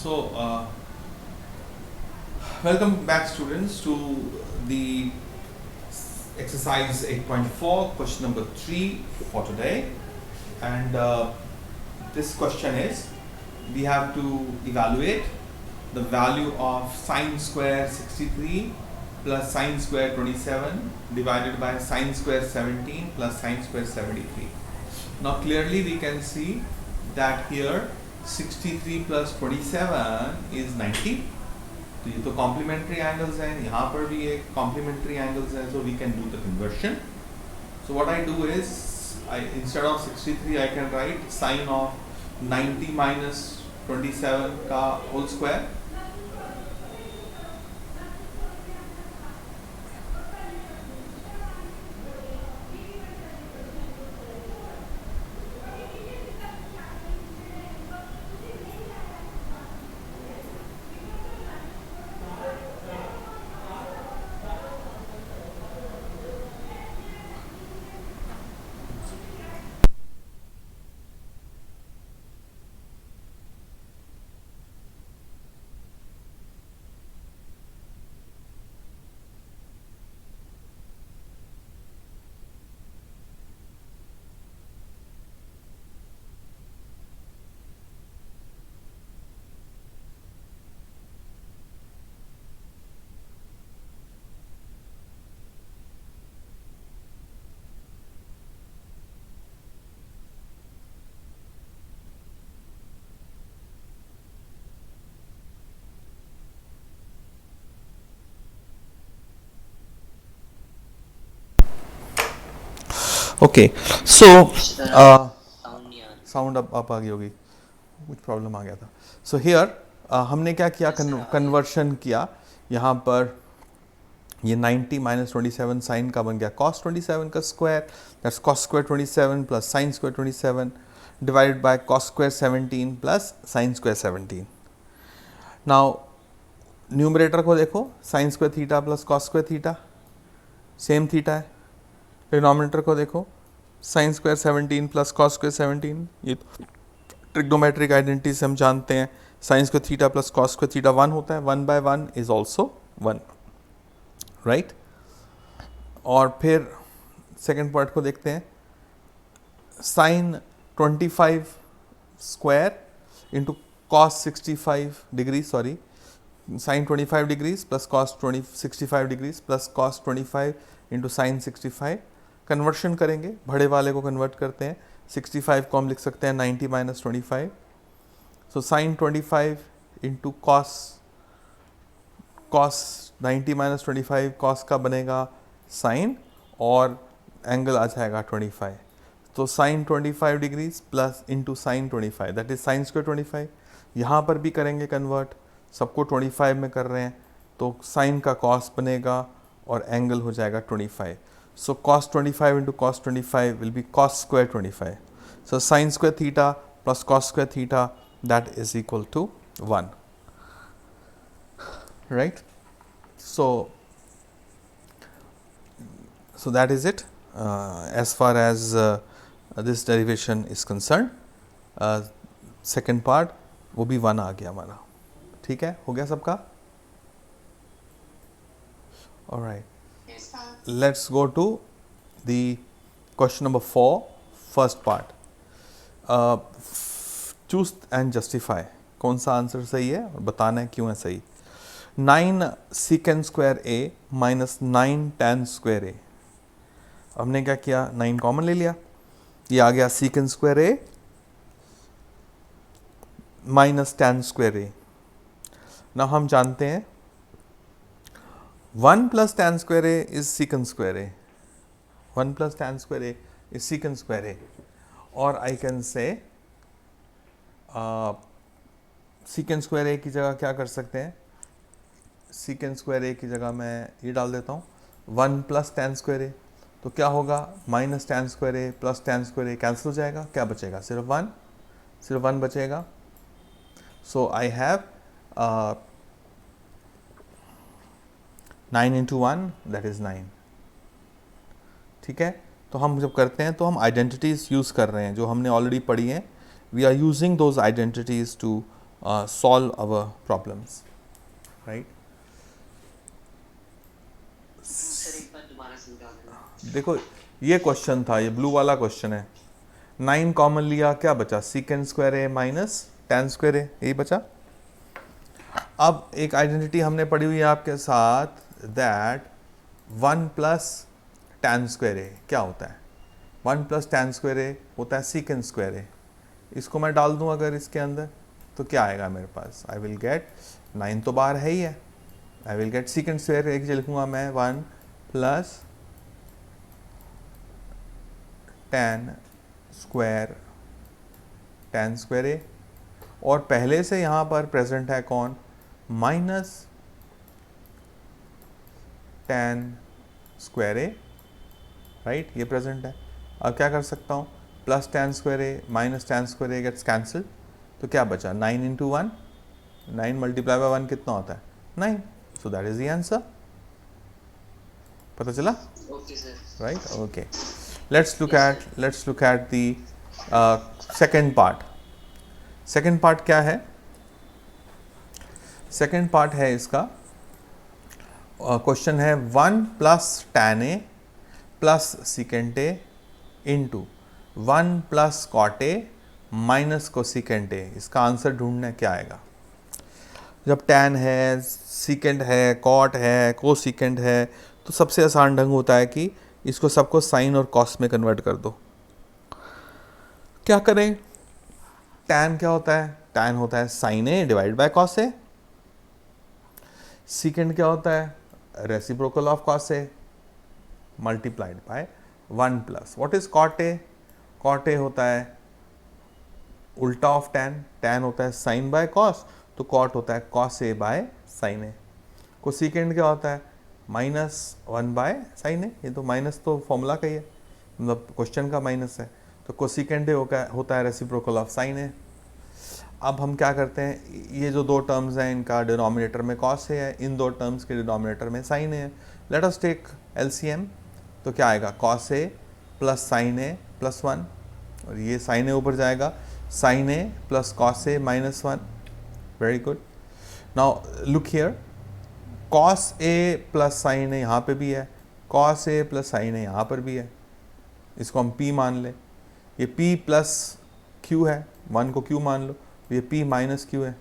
So, welcome back students to the exercise 8.4, question number 3 for today. And this question is, we have to evaluate the value of sine square 63 plus sine square 27 divided by sine square 17 plus sine square 73. Now clearly we can see that here 63 plus 27 is 90. तो ये तो complementary angles हैं, यहाँ पर भी एक complementary angles हैं, so we can do the conversion. So what I do is I instead of 63 I can write sine of 90 minus 27 का whole square. Okay so sound अब आ गई होगी, कुछ प्रॉब्लम आ गया था. सो हियर हमने क्या किया, कन्वर्शन किया. यहाँ पर ये 90 माइनस 27 साइन का बन गया cos 27 का square, that's cos square 27 plus sine square 27 divided by cos square 17 plus sine square 17. Now numerator को देखो, sign square theta plus cos square theta same theta है. डिनोमिनेटर को देखो, sine square 17 plus cos square 17, ये trigonometric identity से हम जानते हैं sign square theta plus cos square theta 1 होता है. 1 बाय 1 इज ऑल्सो 1, राइट. और फिर सेकेंड पार्ट को देखते हैं, sine 25 square into cos 65 degree, sorry sine 25 degrees plus cos 65 degrees plus cos 25 into sine 65. Conversion करेंगे, बड़े वाले को कन्वर्ट करते हैं. 65 को हम लिख सकते हैं 90 minus 25. So sine 25 into cos 90 minus 25 cos का बनेगा साइन और एंगल आ जाएगा 25. तो sine 25 degrees plus into sine 25, that is sine square 25. यहाँ पर भी करेंगे कन्वर्ट, सबको 25 में कर रहे हैं, तो साइन का कॉस बनेगा और एंगल हो जाएगा 25. So cos 25 into cos 25 will be cos square 25. So sin square theta plus cos square theta, that is equal to 1. Right? So that is it as far as this derivation is concerned. Second part वो भी 1 आ गया हमारा. ठीक है, हो गया सबका? Alright. Let's go to the question number 4, first part. Choose and justify. कौन सा आंसर सही है और बताना है क्यों है सही. 9 secant square a minus 9 tan square a. हमने क्या किया, 9 कॉमन ले लिया, ये आ गया secant square a minus tan square a. ना हम जानते हैं 1 plus tan square a is secant square a. 1 plus tan square a is secant square a. और I can say secant square a की जगह क्या कर सकते हैं, secant square a की जगह मैं ये डाल देता हूँ 1 plus tan square a. तो क्या होगा, minus tan square a plus tan square a cancel हो जाएगा, क्या बचेगा, सिर्फ 1 बचेगा. सो I have 9 into 1 that is 9. ठीक है, तो हम जब करते हैं तो हम आइडेंटिटीज़ यूज़ कर रहे हैं जो हमने ऑलरेडी पढ़ी हैं. We are using those identities to solve our problems, right? Sir एक बार दोबारा समझा देना। देखो ये क्वेश्चन था, ये ब्लू वाला क्वेश्चन है। 9 कॉमन लिया, क्या बचा? सीकेंड square A minus tan square ए, यही बचा। अब एक आइडेंटिटी हमने पढ़ी हुई है आपके साथ, दैट 1 प्लस tan स्क्वायर ए क्या होता है? 1 प्लस tan स्क्वायर ए होता है सीकेंड स्क्वायर ए। इसको मैं डाल दूं अगर इसके अंदर, तो क्या आएगा मेरे पास? आई विल गेट, 9 तो बाहर है ही है, I will get secant square A लिखूंगा मैं 1 प्लस tan स्क्वायर ए, और पहले से यहाँ पर प्रेजेंट है कौन? Minus tan square A, right, ये प्रेजेंट है। अब क्या कर सकता हूँ? Plus tan square A minus tan square A gets cancel, तो क्या बचा? 9 इंटू 1, 9 मल्टीप्लाई बाय 1 कितना होता है? 9। सो दैट इज द आंसर। पता चला? Okay sir. Right, okay. Let's look at the second part. Second part क्या है? Second part है इसका, क्वेश्चन है 1 plus tan a plus secant a into 1 plus cot a minus cosecant a। इसका answer ढूंढना है, क्या आएगा? जब tan है, secant है, cot है, cosecant है, तो सबसे आसान ढंग होता है कि इसको सबको साइन और कॉस में कन्वर्ट कर दो। क्या करें? tan क्या होता है? tan होता है sine A divide by cos A. Secant क्या होता है? Reciprocal of cos A multiplied by 1 plus what is cot A? Cot A होता है उल्टा ऑफ tan, tan होता है साइन बाय कॉस, तो कॉट होता है cos A by sine A. Cosecant क्या होता है? Minus 1 by sine A. ये तो माइनस तो फॉर्मूला का ही है, मतलब क्वेश्चन का माइनस है, तो कोसिकेंड होता है रेसिप्रोकल ऑफ साइन ए। अब हम क्या करते हैं, ये जो दो टर्म्स हैं इनका डिनोमिनेटर में कॉस ए है, इन दो टर्म्स के डिनोमिनेटर में साइन ए है। लेट अस टेक एलसीएम, तो क्या आएगा? Cos A plus sine A plus 1, और ये साइन ए ऊपर जाएगा, sine A plus cos A minus 1। Very good. Now look here, cos A plus sine A यहाँ पे भी है, cos A plus sine A यहाँ पर भी है, इसको हम p मान लें। ये p प्लस q है, 1 को q मान लो, ये p माइनस q है।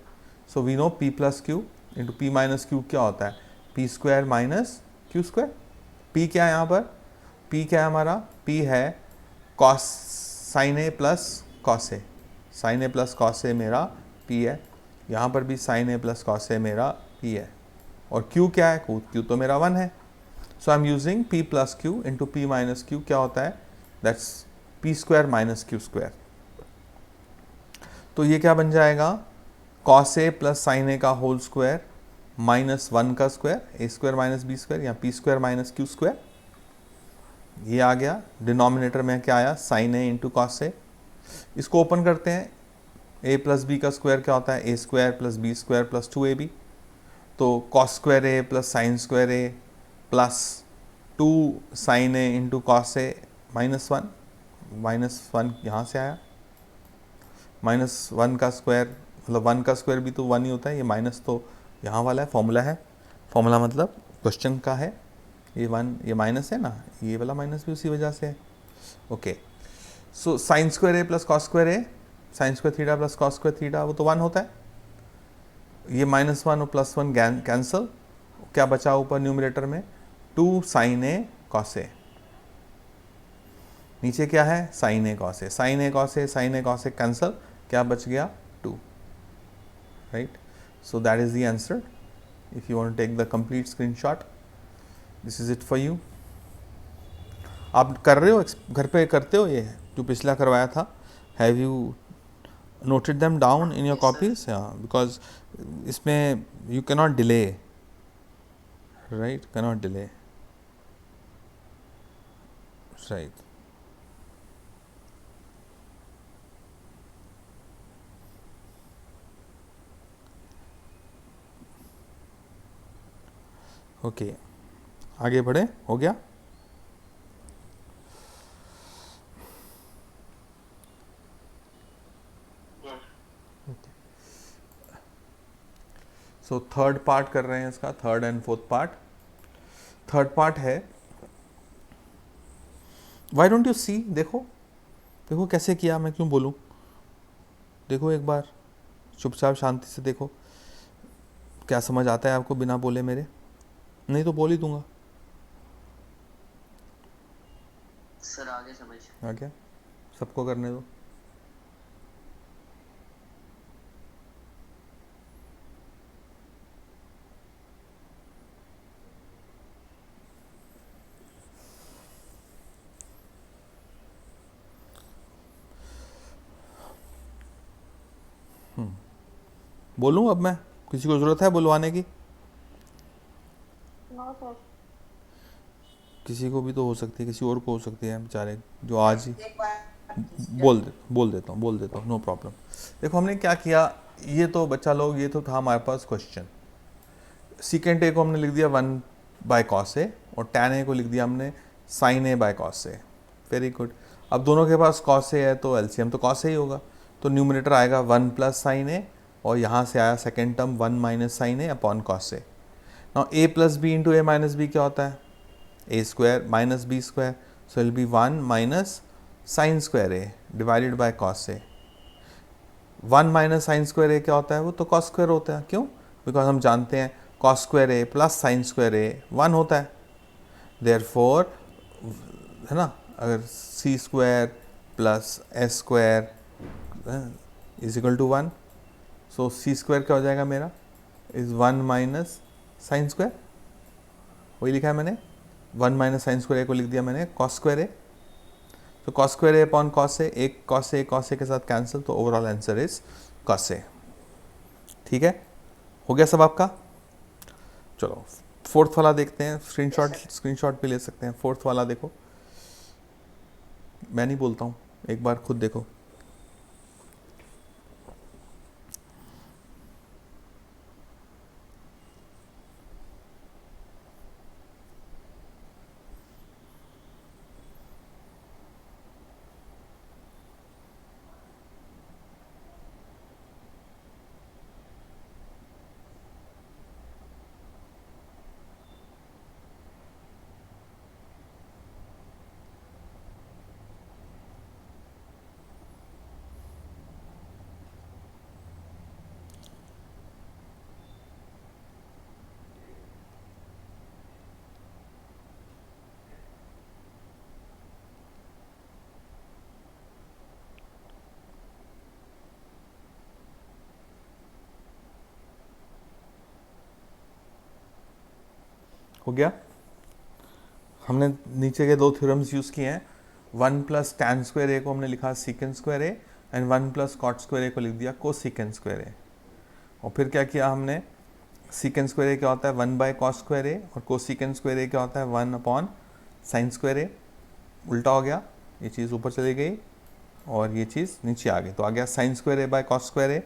So we know p plus Q into p minus Q क्या होता है? p square minus q square. p क्या है यहाँ पर? p क्या है हमारा? p है cos sine A plus cos A, sine A plus cos ए मेरा p है, यहाँ पर भी साइन ए प्लस कॉस ए मेरा p है, और q क्या है? q तो मेरा 1 है। So I am using p plus Q into p minus Q, क्या होता है? That's p square minus Q square. तो ये क्या बन जाएगा? Cos A plus sine A का होल स्क्वायर माइनस 1 का square, A square minus B square, या p square minus Q square. ये आ गया। डिनोमिनेटर में क्या आया? Sine A into cos A. इसको ओपन करते हैं, a प्लस बी का स्क्वायर क्या होता है? A square plus B square plus 2ab। तो cos square A plus sine square A plus 2 sine A into cos A minus 1, minus 1 यहाँ से आया, माइनस 1 का स्क्वायर, मतलब 1 का स्क्वायर भी तो 1 ही होता है, ये माइनस तो यहाँ वाला है, फॉर्मूला है, फॉर्मूला मतलब क्वेश्चन का है, ये 1 ये माइनस है ना, ये वाला माइनस भी उसी वजह से है। Okay, so sine square A plus cos square A, sine square theta plus cos square theta, वो तो 1 होता है। ये माइनस 1 और प्लस 1 कैंसल, क्या बचा ऊपर न्यूमरेटर में? 2 साइन ए कॉस ए, नीचे क्या है? Sine A cos A, sine A cos A, sine A cos A cancel, क्या बच गया? 2, right. So that is the answer. If you want to take the complete screenshot, this is it for you. आप कर रहे हो, घर पे करते हो ये जो पिछला करवाया था? Have you noted them down in your Yes, sir. copies? Yeah, because इसमें you cannot delay, right? Cannot delay, right? Okay, आगे बढ़े, हो गया? सो थर्ड पार्ट कर रहे हैं इसका, third and fourth part. Third part है, वाई डोंट यू सी, देखो देखो कैसे किया, मैं क्यों बोलूँ, देखो एक बार चुपचाप शांति से देखो, क्या समझ आता है आपको बिना बोले मेरे, नहीं तो बोल ही दूंगा। सर आगे समझ। आ गया, सबको करने दो। बोलूँ अब मैं, किसी को ज़रूरत है बुलवाने की? No sir. किसी को भी तो हो सकती है, किसी और को हो सकती है बेचारे जो आज ही एक बार बोल देता हूँ, नो प्रॉब्लम। देखो हमने क्या किया, ये तो बच्चा लोग, ये तो था हमारे पास क्वेश्चन। सीकेंट ए को हमने लिख दिया 1/cos ए, और tan ए को लिख दिया हमने sin a/cos ए। Very good. अब दोनों के पास cos ए है तो एलसीएम तो cos ए ही होगा, तो न्यूमरेटर आएगा 1 + sin a, और यहाँ से आया second term 1 - sin a upon cos A. Now a + b × a - b क्या होता है, a² - b², so it will be 1 - sin² a divided by cos A. 1 - sin² a क्या होता है, वो तो cos² होता है। क्यों? बिकॉज हम जानते हैं cos² a + sin² a 1 होता है। देयरफॉर है ना, अगर c² + s² = 1, सो c² क्या हो जाएगा मेरा, इज़ 1 - sin², वही लिखा है मैंने, 1 - sin² a को लिख दिया मैंने cos² a। तो cos² a upon cos a, एक cos a के साथ कैंसिल, तो overall answer is cos a। ठीक है, हो गया सब आपका? चलो फोर्थ वाला देखते हैं, स्क्रीनशॉट भी ले सकते हैं। फोर्थ वाला देखो, मैं नहीं बोलता हूँ, एक बार खुद देखो। हो गया, हमने नीचे के दो थ्योरम्स यूज़ किए हैं। 1 + tan² a को हमने लिखा sec² a, and 1 + cot² a को लिख दिया cosec² a। और फिर क्या किया हमने, sec² a क्या होता है 1/cos² a, और cosec² a क्या होता है 1/sin² a। उल्टा हो गया, ये चीज़ ऊपर चली गई और ये चीज़ नीचे आ गई, तो आ गया sin² a/cos² a,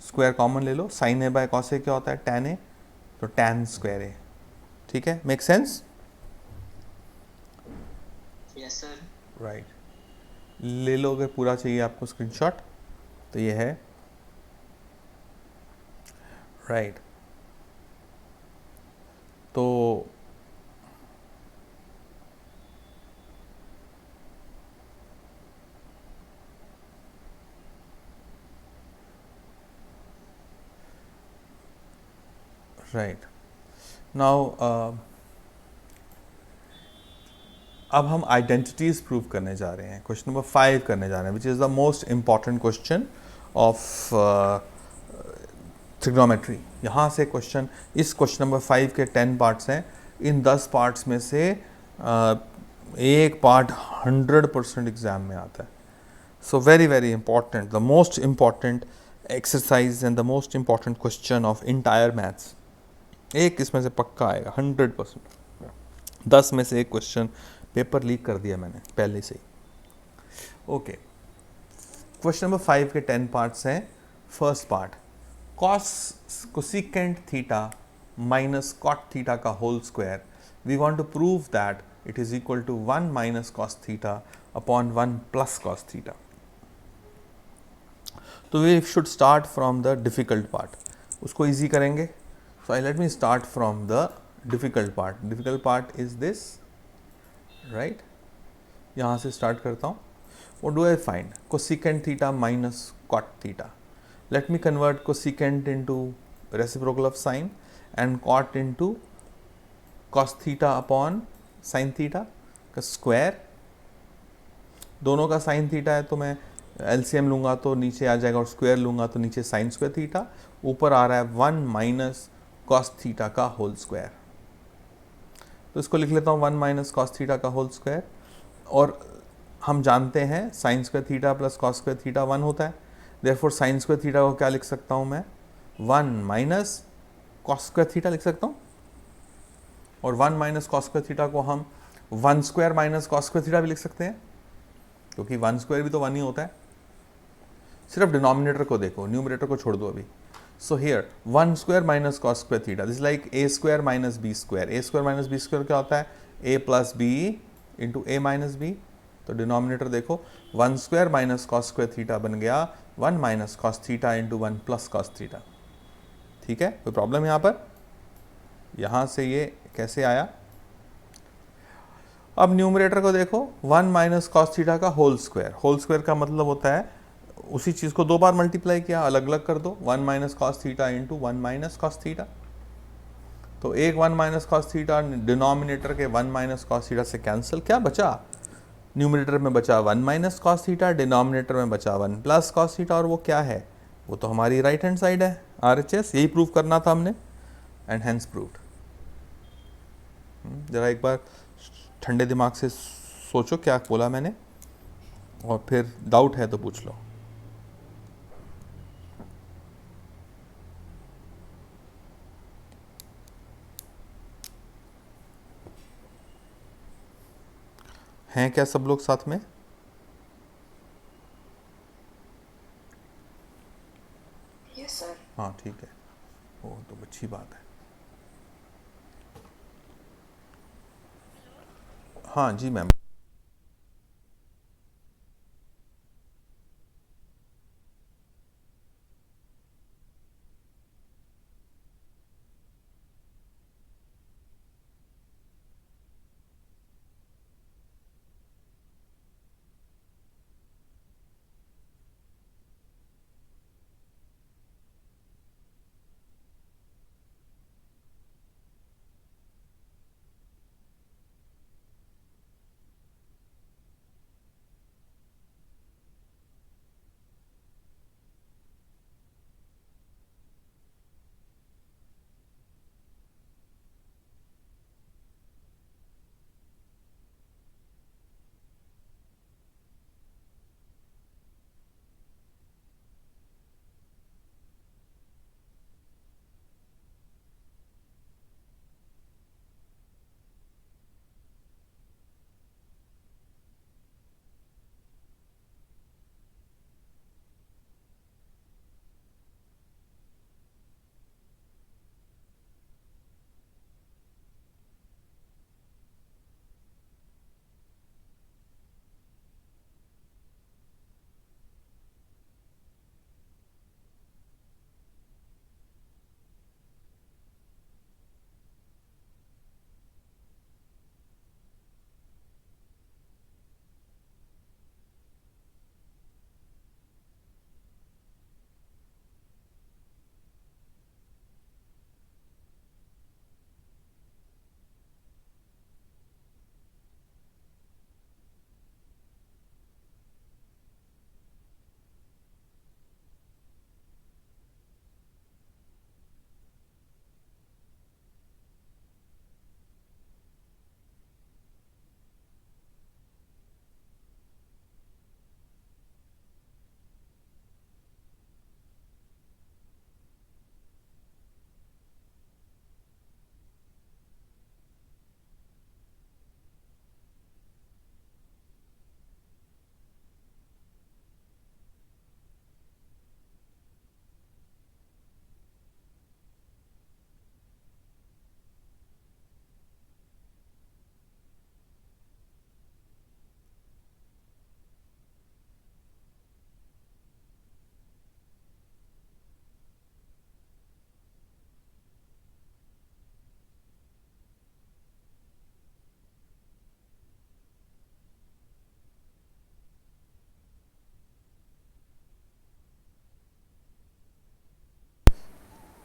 square common ले लो, sin a/cos a क्या होता है tan a, तो tan² a। ठीक है, make sense? Yes sir. Right, ले लो अगर पूरा चाहिए आपको स्क्रीनशॉट, तो ये है राइट। तो राइट नाउ अब हम आइडेंटिटीज प्रूव करने जा रहे हैं, क्वेश्चन नंबर 5 करने जा रहे हैं, which is the most important question of trigonometry. यहाँ से क्वेश्चन, इस क्वेश्चन नंबर 5 के 10 पार्ट्स हैं, इन 10 पार्ट्स में से एक पार्ट 100% एग्जाम में आता है। So very very important, the most important exercise and the most important question of entire maths. एक इसमें से पक्का आएगा 100%। 10 में से एक क्वेश्चन, पेपर लीक कर दिया मैंने पहले से ही। ओके, क्वेश्चन नंबर 5 के 10 पार्ट्स हैं। First part, cosecant theta minus cot theta का whole square, we want to prove that it is equal to 1 - cos theta upon 1 + cos theta. तो we should start from the difficult part. उसको easy करेंगे. So I let me start from the difficult part. Difficult part is this, right. यहाँ से start करता हूँ. What do I find? Cosecant theta minus cot theta. Let me convert cosecant into reciprocal of sine and cot into cos theta upon sin theta का square. दोनों का sin theta है तो मैं LCM लूँगा तो नीचे आ जाएगा, और स्क्वायर लूँगा तो नीचे sin स्क्वायर थीटा. ऊपर आ रहा है 1 माइनस cos थीटा का होल स्क्वायर. तो इसको लिख लेता हूँ 1 माइनस cos थीटा का होल स्क्वायर. और हम जानते हैं sign square theta plus cos square theta 1 होता है. देयरफॉर साइन स्क्वायर थीटा को क्या लिख सकता हूँ मैं? 1 माइनस कॉस स्क्वायर थीटा लिख सकता हूँ. और 1 माइनस कॉस स्क्वायर थीटा को हम 1 square minus cos square theta भी लिख सकते हैं, क्योंकि 1 स्क्वायर भी तो 1 ही होता है. सिर्फ डिनोमिनेटर को देखो, न्यूमरेटर को छोड़ दो अभी. So here 1 square minus cos square theta, this like A square minus B square. A square minus B square क्या होता है? A plus B into A minus B. तो डिनोमिनेटर देखो, 1 square minus cos square theta बन गया 1 minus cos theta into 1 plus cos theta. ठीक है, कोई प्रॉब्लम यहाँ पर? यहाँ से ये कैसे आया? अब न्यूमरेटर को देखो, 1 माइनस कॉस थीटा का होल स्क्वायर. होल स्क्वायर का मतलब होता है उसी चीज़ को दो बार मल्टीप्लाई किया, अलग अलग कर दो. 1 minus cos theta into 1 minus cos theta. तो एक 1 माइनस कॉस थीटा डिनोमिनेटर के 1 माइनस कॉस थीटा से कैंसिल. क्या बचा? न्यूमरेटर में बचा 1 माइनस कॉस थीटा, डिनोमिनेटर में बचा 1 प्लस कॉस थीटा. और वो क्या है? वो तो हमारी राइट हैंड साइड है, RHS. यही प्रूव करना था हमने, एंड हैंस प्रूव्ड. जरा एक बार ठंडे दिमाग से सोचो क्या बोला मैंने, और फिर डाउट है तो पूछ लो. हैं क्या सब लोग साथ में? Yes sir. हाँ ठीक है, वो तो अच्छी बात है. हाँ जी मैम.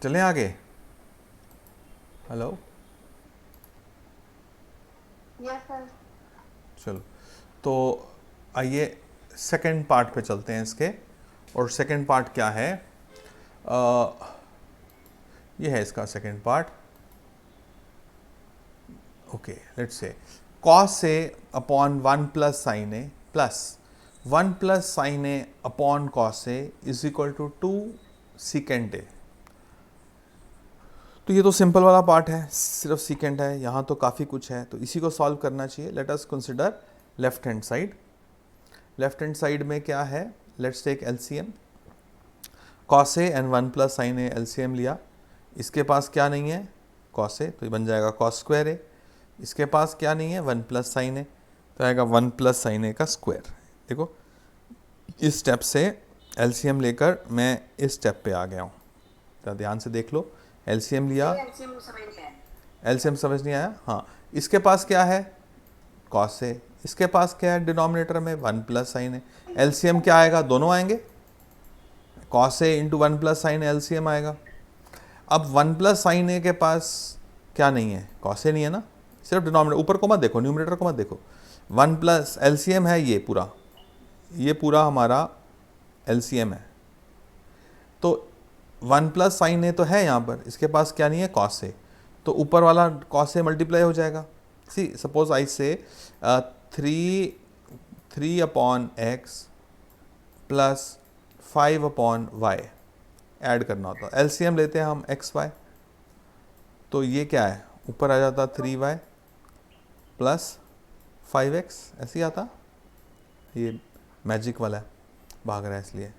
चलें आगे। Hello, Yes, sir. चलो तो आइए सेकंड पार्ट पे चलते हैं इसके। और सेकंड पार्ट क्या है? ये है इसका second part. Okay, let's say cos A upon 1 plus sine A plus 1 plus sine A upon cos A is equal to 2 secant A. तो ये तो सिंपल वाला पार्ट है, सिर्फ सीकेंट है, यहाँ तो काफ़ी कुछ है, तो इसी को सॉल्व करना चाहिए। Let us consider left hand side. Left hand side में क्या है? Let's take LCM. Cos A and 1 plus sine a LCM लिया। इसके पास क्या नहीं है? कॉस ए, तो ये बन जाएगा कॉस स्क्वायर ए। इसके पास क्या नहीं है? 1 प्लस साइन ए, तो आएगा 1 प्लस साइन ए का स्क्वायर। देखो इस स्टेप से एलसीएम लेकर मैं इस स्टेप पे आ गया हूँ। तो ध्यान से देख लो, एलसीएम लिया। LCM समझ नहीं आया। एलसीएम समझ नहीं आया? हाँ, इसके पास क्या है? कॉस ए। इसके पास क्या है? डिनोमिनेटर में 1 प्लस साइन ए। एलसीएम क्या आएगा? दोनों आएंगे, cos A into 1 plus sine a LCM आएगा। अब 1 प्लस साइन ए के पास क्या नहीं है? कॉस ए नहीं है ना, सिर्फ डिनोमिनेटर। ऊपर को मत देखो, न्यूमरेटर को मत देखो। 1 प्लस एलसीएम है ये पूरा, ये पूरा हमारा एलसीएम है। तो 1 प्लस साइन ए तो है यहाँ पर, इसके पास क्या नहीं है? Cos a. तो ऊपर वाला कॉस ए मल्टीप्लाई हो जाएगा। सी suppose I say 3 upon x plus 5 upon y add करना होता है। एलसीएम लेते हैं हम एक्स वाई, तो ये क्या है? ऊपर आ जाता 3y प्लस 5x, ऐसे ही आता। ये मैजिक वाला है, भाग रहा है इसलिए।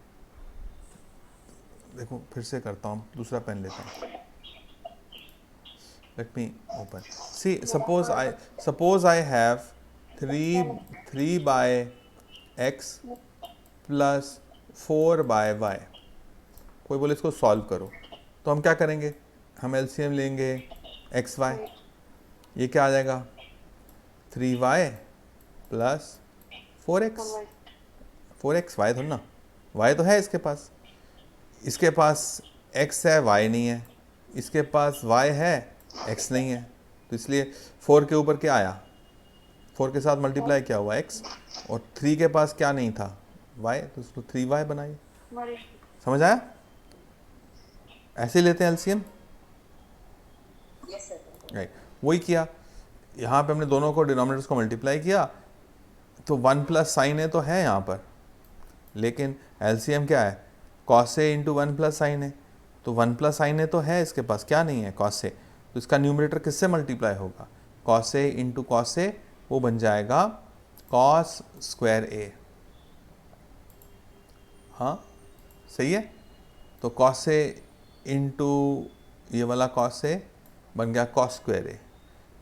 देखो फिर से करता हूँ, दूसरा पेन लेता हूँ। Let me open. See suppose I have 3 by x plus 4 by y. कोई बोले इसको सॉल्व करो, तो हम क्या करेंगे? हम एलसीएम लेंगे एक्स वाई। ये क्या आ जाएगा? 3y plus 4x। 4x y थोड़ा ना, y तो है इसके पास। इसके पास x है, y नहीं है। इसके पास y है, x नहीं है। तो इसलिए 4 के ऊपर क्या आया? 4 के साथ मल्टीप्लाई क्या हुआ? x। और 3 के पास क्या नहीं था? y, तो उसको 3y बनाइए। समझ आया? ऐसे ही लेते हैं एलसीएम। Yes, sir. राइट, वही किया। यहाँ पे हमने दोनों को डिनोमिनेटर्स को मल्टीप्लाई किया, तो 1 प्लस साइन ए तो है यहाँ पर, लेकिन एलसीएम क्या है? Cos A into 1 plus sine a. तो 1 प्लस साइन ए तो है इसके पास, क्या नहीं है? Cos a. तो इसका न्यूमरेटर किससे मल्टीप्लाई होगा? कॉस ए इंटू कॉस ए, वो बन जाएगा कॉस स्क्वायर ए। हाँ सही है। तो कॉस ए इंटू ये वाला कॉस ए बन गया कॉस स्क्वायर ए।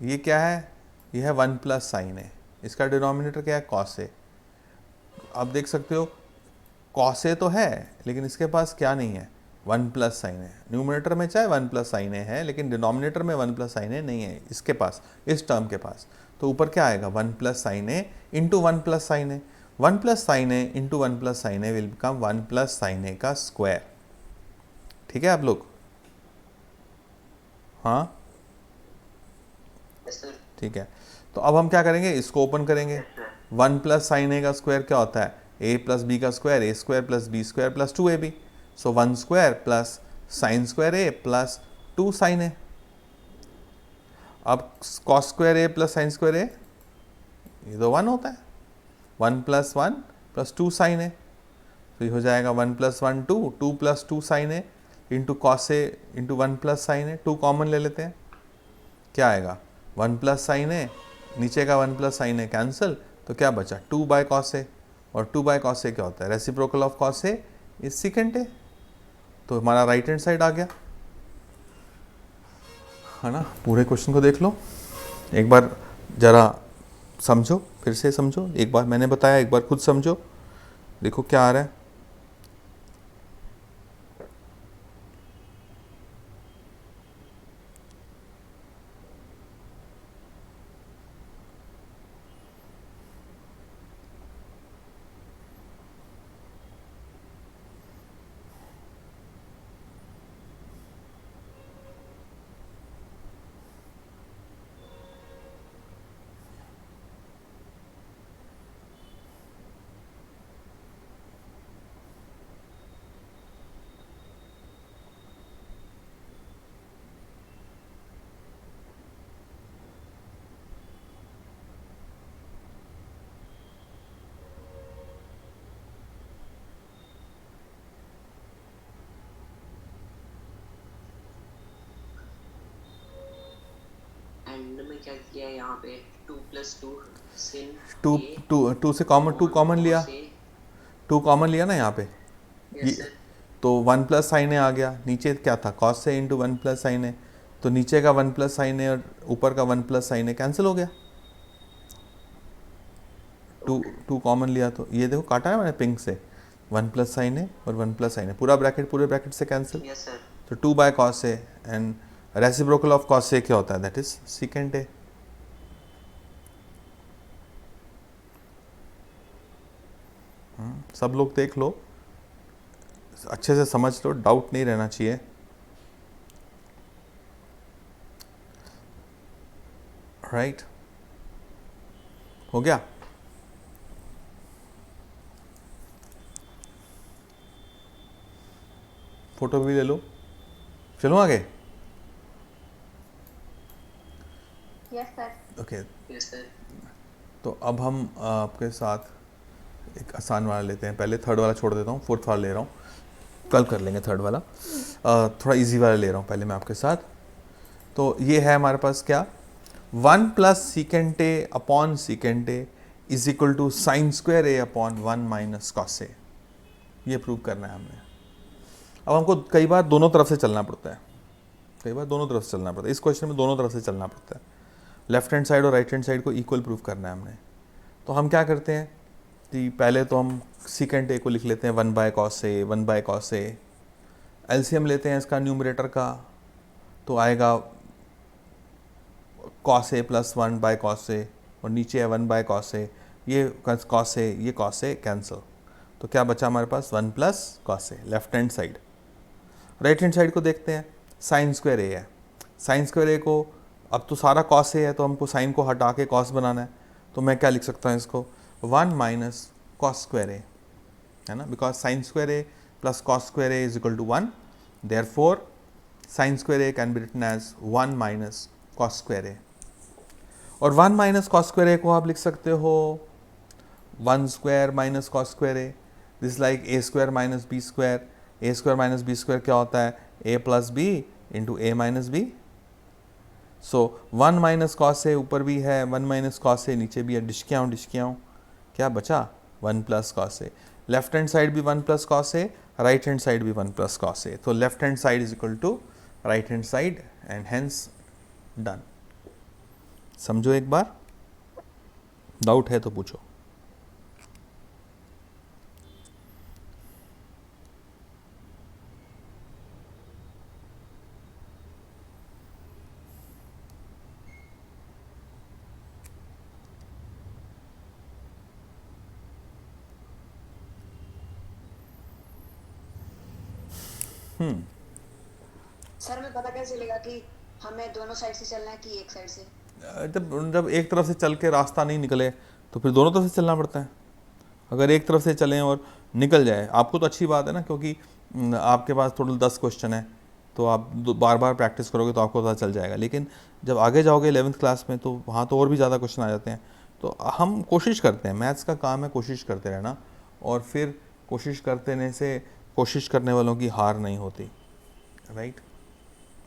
ये क्या है? ये है 1 प्लस साइन ए। इसका डिनोमिनेटर क्या है? कॉस ए। आप देख सकते हो कॉस ए तो है, लेकिन इसके पास क्या नहीं है? 1 प्लस साइन ए। न्यूमरेटर में चाहे 1 प्लस साइन ए है, लेकिन डिनोमिनेटर में 1 प्लस साइन ए नहीं है इसके पास, इस टर्म के पास। तो ऊपर क्या आएगा? 1 plus sine A into 1 plus sine A. 1 plus sine A into 1 plus sine A will become 1 plus sine A का स्क्वायर। ठीक है आप लोग? हाँ Yes, sir. ठीक है। तो अब हम क्या करेंगे? इसको ओपन करेंगे। 1 प्लस साइन ए का स्क्वायर क्या होता है? a प्लस बी का square, A square plus B square plus 2ab। So 1 square plus sine square A plus 2 sine A. अब cos square A plus sine square A, ये तो 1 होता है। 1 प्लस 1 प्लस 2 साइन ए, तो ये हो जाएगा 1 plus 1 2 plus 2 sine A into cos A into 1 plus sine A. 2 common ले लेते हैं, क्या आएगा? 1 प्लस साइन ए, नीचे का 1 प्लस साइन ए कैंसिल, तो क्या बचा? 2 बाय कॉस ए। और 2 बाय कॉस ए क्या होता है? Reciprocal of cos A is secant A. तो हमारा राइट हैंड साइड आ गया, है ना? पूरे क्वेश्चन को देख लो एक बार, जरा समझो, फिर से समझो। एक बार मैंने बताया, एक बार खुद समझो, देखो क्या आ रहा है। क्या किया है यहाँ पे 2 + 2 sin two a two two से कॉमन, टू upon कॉमन लिया, cos a। टू कॉमन लिया ना यहाँ पे, यस ये सर। तो वन प्लस साइन ए आ गया, नीचे क्या था कॉस से into one plus sine a, तो नीचे का वन प्लस साइन ए और ऊपर का वन प्लस साइन ए कैंसिल हो गया, टू ओके टू कॉमन लिया तो ये देखो काटा है मैंने पिंक से, वन प्लस साइन ए और वन प्लस साइन ए, पूरा ब्रैकेट पूरे ब्रैकेट से कैंसिल, यस सर। तो two by cos A and reciprocal of cos A क्या होता है, दैट इज सीकेंट ए। सब लोग देख लो, अच्छे से समझ लो, डाउट नहीं रहना चाहिए। राइट हो गया। फोटो भी ले लो, चलो आगे। Yes sir. Okay yes sir. तो अब हम आपके साथ एक आसान वाला लेते हैं, पहले थर्ड वाला छोड़ देता हूँ, फोर्थ वाला ले रहा हूँ, कल कर लेंगे थर्ड वाला। थोड़ा इजी वाला ले रहा हूँ पहले मैं आपके साथ। तो ये है हमारे पास क्या, one plus secant A upon secant A is equal to sine square A upon one minus cos A, ये प्रूव करना है हमने। अब हमको कई बार दोनों तरफ से चलना पड़ता है, कई बार दोनों तरफ से चलना पड़ता है, इस क्वेश्चन में दोनों तरफ से चलना पड़ता है, लेफ्ट हैंड साइड और राइट हैंड साइड को इक्वल प्रूव करना है हमने। तो हम क्या करते हैं कि पहले तो हम सीकेंट ए को लिख लेते हैं one by cos A, one by cos A, LCM लेते हैं इसका न्यूमरेटर का, तो आएगा cos A plus one by cos A, और नीचे है वन बाय कॉस ए, ये कॉस ए, ये कॉस ए कैंसिल, तो क्या बचा हमारे पास वन प्लस कॉस ए left hand side. Right hand side को देखते हैं, साइन स्क्वायर ए है, साइन स्क्वायर ए को, अब तो सारा कॉस ए है तो हमको साइन को हटा के कॉस बनाना है, तो मैं क्या लिख सकता हूँ इसको, one minus cos square A, है ना, because sine square A plus cos square A is equal to one, therefore sine square A can be written as one minus cos square A, और one minus cos square A को आप लिख सकते हो one square minus cos square A, this like A square minus B square, A square minus B square क्या होता है, A plus B into A minus B, so one minus cos A ऊपर भी है, वन माइनस कॉस ए नीचे भी है, डिस्कियाँ क्या बचा, वन प्लस कॉस ए, लेफ्ट हैंड साइड भी one plus cos a, right hand side भी वन प्लस कॉस ए, तो left hand side is equal to right hand side and hence done. समझो एक बार, डाउट है तो पूछो। सर हमें पता कैसे चलेगा कि हमें दोनों साइड से चलना है कि एक साइड से? जब जब एक तरफ से चल के रास्ता नहीं निकले तो फिर दोनों तरफ से चलना पड़ता है। अगर एक तरफ से चलें और निकल जाए आपको तो अच्छी बात है ना, क्योंकि आपके पास टोटल 10 क्वेश्चन है, तो आप बार बार प्रैक्टिस करोगे तो आपको पता चल जाएगा। लेकिन जब आगे जाओगे 11th क्लास में तो वहाँ तो और भी ज़्यादा क्वेश्चन आ जाते हैं। तो हम कोशिश करते हैं, मैथ्स का काम है कोशिश करते रहना, और फिर कोशिश करते रहने से कोशिश करने वालों की हार नहीं होती, राइट,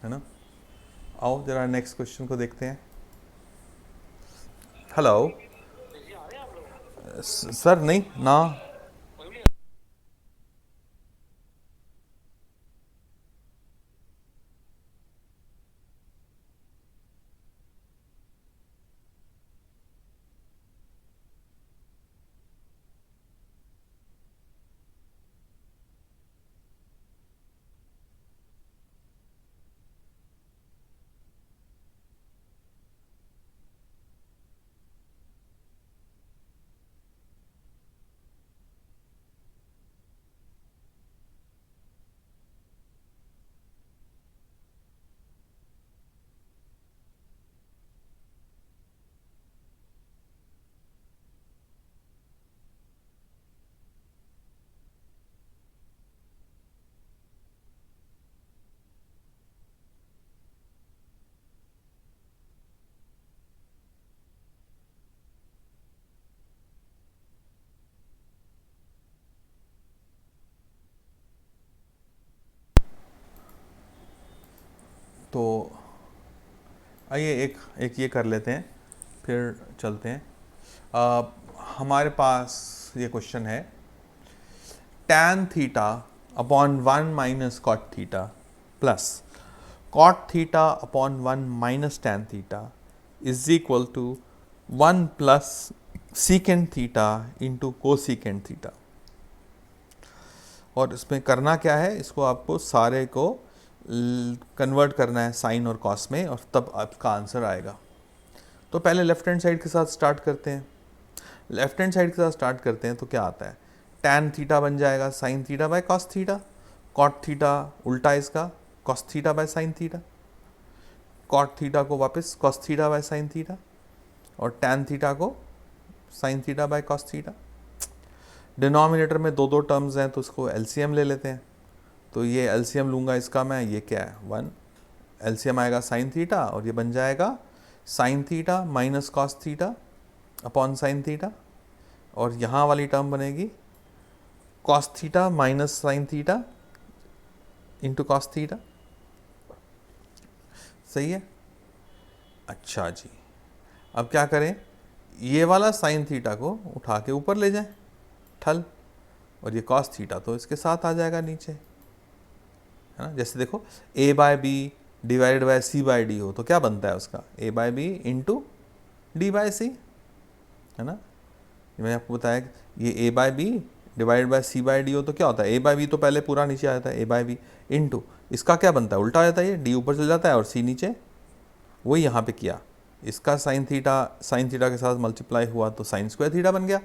है ना। आओ जरा नेक्स्ट क्वेश्चन को देखते हैं। हेलो सर, नहीं ना, तो आइए एक एक ये कर लेते हैं, फिर चलते हैं। हमारे पास ये क्वेश्चन है, tan theta upon 1 minus cot theta plus cot theta upon 1 minus tan theta is equal to 1 plus secant theta into cosecant theta. और इसमें करना क्या है, इसको आपको सारे को कन्वर्ट करना है साइन और कॉस में, और तब आपका आंसर आएगा। तो पहले लेफ्ट हैंड साइड के साथ स्टार्ट करते हैं। लेफ्ट हैंड साइड के साथ स्टार्ट करते हैं तो क्या आता है, tan थीटा बन जाएगा sine theta by cos theta, cot theta उल्टा इसका cos theta by sine theta, cot theta को वापस cos theta by sine theta, और tan थीटा को sine theta by cos theta. Denominator में दो दो टर्म्स हैं तो इसको एलसीएम ले लेते हैं। तो ये एलसीएम लूँगा इसका मैं, ये क्या है 1, एलसीएम आएगा साइन थीटा और ये बन जाएगा sine theta minus cos theta upon sine theta, और यहाँ वाली टर्म बनेगी cos theta minus sign theta into cos theta. सही है। अच्छा जी, अब क्या करें, ये वाला साइन थीटा को उठा के ऊपर ले जाएं ठल, और ये कॉस थीटा तो इसके साथ आ जाएगा नीचे, है ना। जैसे देखो a by B divided by C by D हो तो क्या बनता है उसका, a by B into D by C, है ना। मैंने आपको बताया कि ये a by B divided by C by D हो तो क्या होता है, a बाय बी तो पहले पूरा नीचे आ जाता है, a बाय बी इंटू इसका क्या बनता है, उल्टा हो जाता है, ये d ऊपर चल जाता है और c नीचे। वही यहाँ पे किया, इसका साइन थीटा के साथ मल्टीप्लाई हुआ तो साइन स्क्वायर थीटा बन गया,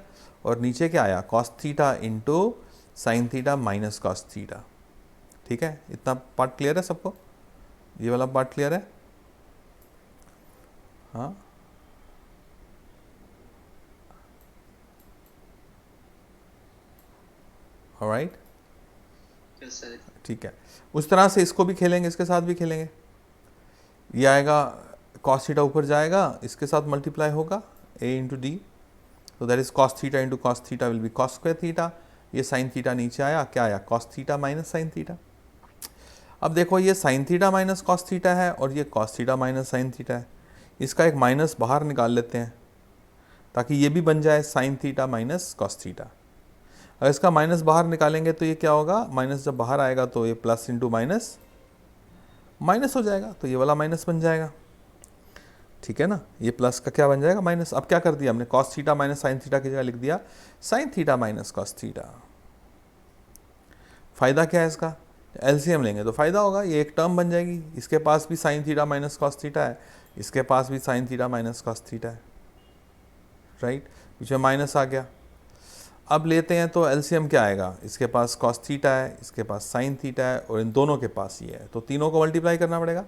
और नीचे क्या आया cos theta into sine theta minus cos theta. ठीक है, इतना पार्ट क्लियर है सबको, ये वाला पार्ट क्लियर है। हाँ ऑलराइट, यस सर। ठीक है। उस तरह से इसको भी खेलेंगे, इसके साथ भी खेलेंगे। ये आएगा कॉस थीटा ऊपर जाएगा, इसके साथ मल्टीप्लाई होगा a इंटू डी, तो that is cos theta into cos theta will be cos square theta. ये साइन थीटा नीचे आया, क्या आया cos theta minus sine theta. अब देखो ये sine theta minus cos theta है और ये cos theta minus sine theta है, इसका एक माइनस बाहर निकाल लेते हैं ताकि ये भी बन जाए sign theta minus cos theta. अगर इसका माइनस बाहर निकालेंगे तो ये क्या होगा, माइनस जब बाहर आएगा तो ये प्लस इंटू माइनस माइनस हो जाएगा, तो ये वाला माइनस बन जाएगा। ठीक है ना, ये प्लस का क्या बन जाएगा माइनस। अब क्या कर दिया हमने, cos theta minus sine theta की जगह लिख दिया sign theta minus cos theta. फायदा क्या है इसका, एलसीएम लेंगे तो फायदा होगा, ये एक टर्म बन जाएगी, इसके पास भी sign theta minus cos theta है, इसके पास भी sign theta minus cos theta है, राइट, पीछे माइनस आ गया। अब लेते हैं तो एलसीएम क्या आएगा, इसके पास कॉस थीटा है, इसके पास साइन थीटा है, और इन दोनों के पास ये है, तो तीनों को मल्टीप्लाई करना पड़ेगा,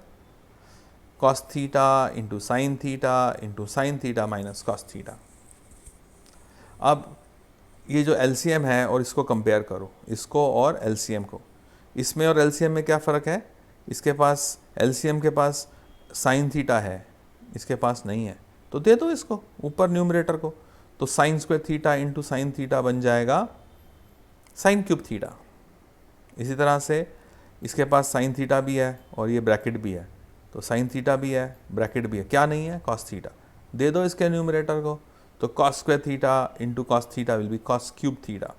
cos theta into sine theta minus cos theta. अब ये जो एलसीएम है और इसको कंपेयर करो, इसको और एलसीएम को, इसमें और एलसीएम में क्या फ़र्क है, इसके पास एलसीएम के पास साइन थीटा है, इसके पास नहीं है, तो दे दो इसको ऊपर न्यूमरेटर को, तो sign square theta into sine theta बन जाएगा साइन क्यूब थीटा। इसी तरह से इसके पास साइन थीटा भी है और ये ब्रैकेट भी है, तो साइन थीटा भी है ब्रैकेट भी है, क्या नहीं है कॉस थीटा, दे दो इसके न्यूमरेटर को, तो cos square theta into cos theta will be cos cube theta.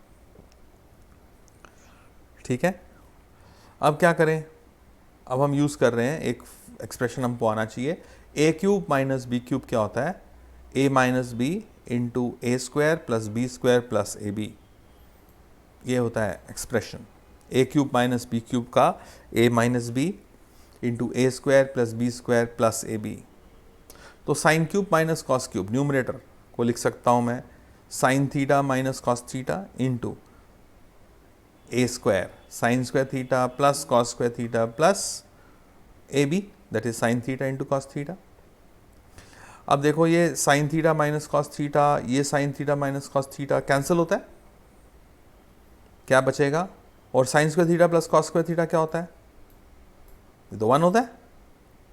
ठीक है, अब क्या करें, अब हम यूज़ कर रहे हैं एक एक्सप्रेशन हमको आना चाहिए, A cube minus B cube क्या होता है, A minus B into A square plus B square plus A B, ये होता है expression. A cube minus B cube का A minus B into A square plus B square plus A B. तो sine cube minus cos cube, numerator को लिख सकता हूँ मैं sine theta minus cos theta into A square sine square theta plus cos square theta plus A B, that is sine theta into cos theta. अब देखो ये sine theta minus cos theta, ये sine theta minus cos theta cancel होता है, क्या बचेगा, और sine square theta plus cos square theta क्या होता है, ये तो 1 होता है,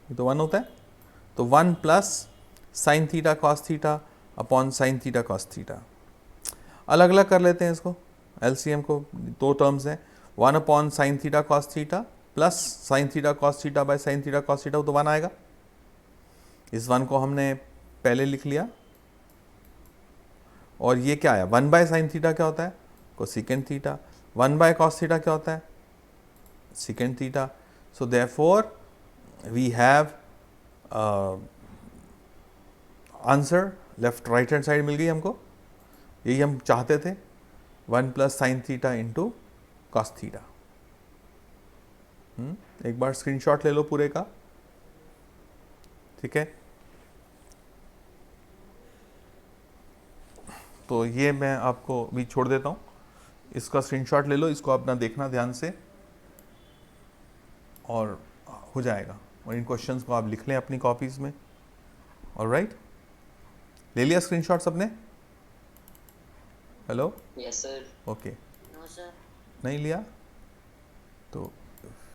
ये तो 1 होता है, तो 1 plus sine theta cos theta upon sine theta cos theta. अलग अलग कर लेते हैं इसको, एलसीएम को, दो टर्म्स हैं, 1 upon sine theta cos theta plus sine theta cos theta by sine theta cos theta, तो 1 आएगा, इस वन को हमने पहले लिख लिया, और ये क्या आया, 1/sin थीटा क्या होता है, कोसेकेंट थीटा, 1/cos थीटा क्या होता है, secant theta. So therefore we have answer, left right hand side मिल गई हमको, यही हम चाहते थे, 1 + sin theta into cos theta. एक बार स्क्रीनशॉट ले लो पूरे का, ठीक है. तो ये मैं आपको भी छोड़ देता हूँ, इसका स्क्रीनशॉट ले लो, इसको अपना देखना ध्यान से और हो जाएगा, और इन क्वेश्चंस को आप लिख लें अपनी कॉपीज में. ऑलराइट, ले लिया स्क्रीनशॉट सबने? Hello, Yes, sir. Okay, no sir. नहीं लिया तो